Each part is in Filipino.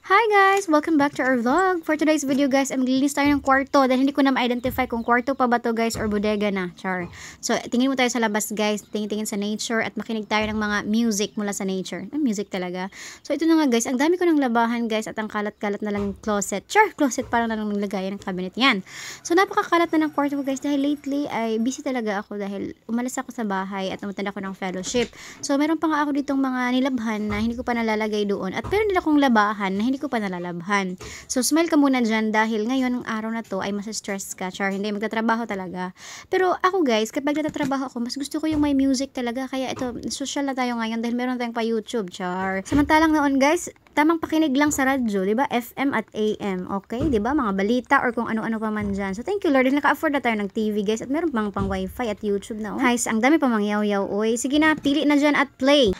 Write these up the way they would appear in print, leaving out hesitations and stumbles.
Hi guys! Welcome back to our vlog. For today's video guys, ay maglilinis tayo ng kwarto dahil hindi ko na ma-identify kung kwarto pa ba to guys or bodega na. Char. So, tingin mo tayo sa labas guys. Tingin-tingin sa nature at makinig tayo ng mga music mula sa nature. Music talaga. So, ito na nga guys. Ang dami ko ng labahan guys at ang kalat-kalat na lang yung closet. Char! Closet para na lang maglagay ng cabinet yan. So, napakakalat na ng kwarto ko guys dahil lately ay busy talaga ako dahil umalis ako sa bahay at umattend ako ng fellowship. So, meron pa nga ako ditong mga nilabhan na hindi ko pa nalalagay doon. At meron din akong labahan na hindi ko pa nalalabhan. So, smile ka muna dyan dahil ngayon, ang araw na to ay mas stress ka. Char, hindi, magtatrabaho talaga. Pero ako guys, kapag natatrabaho ako, mas gusto ko yung may music talaga. Kaya ito, social na tayo ngayon dahil meron tayong pa YouTube, char. Samantalang noon guys, tamang pakinig lang sa radyo, 'di ba? FM at AM, okay? 'Di ba? Mga balita or kung ano-ano pa man diyan. So thank you Lord, dahil naka-afford na tayo ng TV, guys, at meron pang Wi-Fi at YouTube na. Oh. Guys, ang dami pa mangyaw-yaw, oy. Sige na, pili na diyan at play.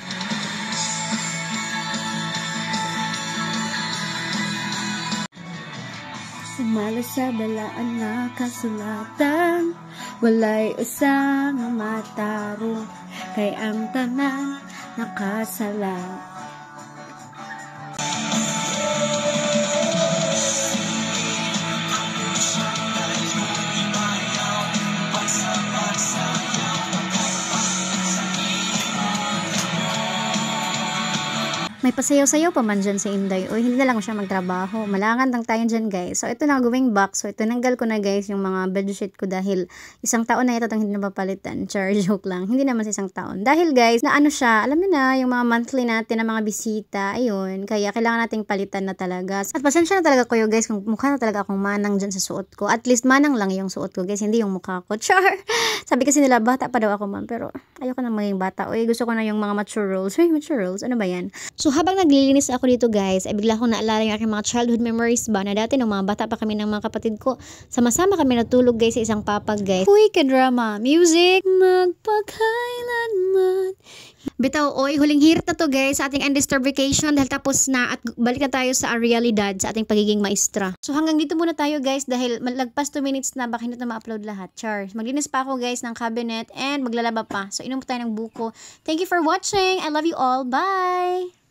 Sumala sa balaan na kasulatan, walay usa nga matarong, kay ang tanan nakasala. May pasayaw-sayaw pa man dyan sa Inday. O hindi na lang siya magtrabaho. Malangan lang tayo dyan guys. So ito na going back. So ito nanggal ko na guys yung mga bedsheet ko dahil isang taon na ito itong hindi napapalitan. Char, joke lang. Hindi naman sa isang taon. Dahil guys, na ano siya, alam mo na, yung mga monthly natin na mga bisita. Ayun. Kaya kailangan nating palitan na talaga. At pasensya na talaga kayo guys kung mukha na talaga akong manang dyan sa suot ko. At least manang lang yung suot ko guys. Hindi yung mukha ko. Char! Sabi kasi nila, bata pa daw ako man. Pero ayoko na maging bata. Uy, gusto ko na yung mga mature roles. Uy, mature roles? Ano ba yan? So habang naglilinis ako dito guys, ay bigla akong naalala yung aking mga childhood memories ba na dati nung mga bata pa kami ng mga kapatid ko. Sama-sama kami natulog guys sa isang papag guys. Uy, ka-drama. Music! Magpakailanman. Bitaw, oy, huling hirit na to guys sa ating undisturbed vacation dahil tapos na at balik na tayo sa realidad sa ating pagiging maestra. So hanggang dito muna tayo guys dahil lagpas 2 minutes na baka hindi na ma-upload lahat. Char. Maglinis pa ako guys ng cabinet and maglalaba pa. So inom tayo ng buko. Thank you for watching. I love you all. Bye!